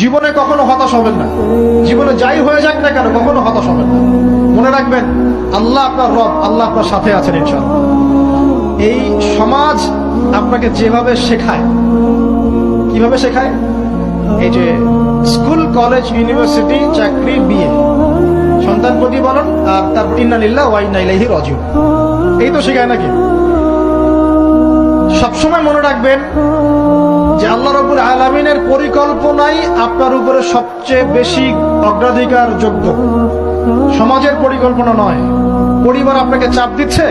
জীবনে কখনো হতাশ হবেন না। জীবনে যাই হয়ে যাক না কেন কখনো হতাশ হবেন না। মনে রাখবেন আল্লাহ আপনার রব, আল্লাহ আপনার সাথে আছেন ইনশাআল্লাহ। এই সমাজ আপনাকে যেভাবে শেখায়, কিভাবে শেখায়, এই যে স্কুল, কলেজ, ইউনিভার্সিটি, চাকরি, বিয়ে, সন্তান প্রতিপালন আর তারপর ইন্না লিল্লাহি ওয়া ইন্না ইলাইহি রাজিউন, এই তো শেখায় নাকি? সবসময় মনে রাখবেন যে আল্লাহ রাব্বুল আলামিনের পরিকল্পনাই আপনার উপরে সবচেয়ে বেশি অগ্রাধিকার যোগ্য, সমাজের পরিকল্পনা নয়। পরিবার আপনাকে চাপ দিচ্ছে,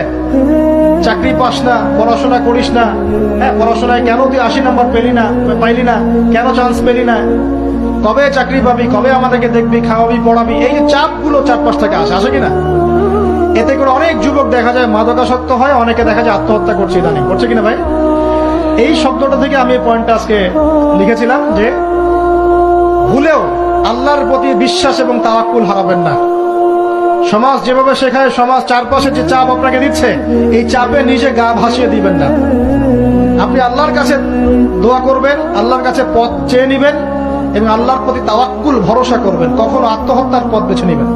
চাকরি পাস না, পড়াশোনা করিস না, হ্যাঁ পড়াশোনায় কেন তুই 80 নম্বর পাইলি না, কেন চান্স পেলি না, কবে চাকরি পাবি, কবে আমাদেরকে দেখবি, খাওয়াবি, পড়াবি, এই যে চাপগুলো চারপাশ থেকে আসে কিনা? এতে করে অনেক যুবক দেখা যায় মাদকাসক্ত হয়, অনেকে দেখা যায় আত্মহত্যা করছে ইদানিং, করছে কিনা ভাই? এই শব্দটা থেকে আমি এই পয়েন্টটা আজকে লিখেছিলাম যে ভুলেও আল্লাহর প্রতি বিশ্বাস এবং তাওয়াক্কুল হারাবেন না। সমাজ যেভাবে শেখায়, সমাজ চারপাশে যে চাপ আপনাকে দিচ্ছে, এই চাপে নিজে গা ভাসিয়ে দিবেন না। আপনি আল্লাহর কাছে দোয়া করবেন, আল্লাহর কাছে পথ চেয়ে নিবেন এবং আল্লাহর প্রতি তাওয়াক্কুল ভরসা করবেন। কখনো আত্মহত্যার পথ বেছে নিবেন।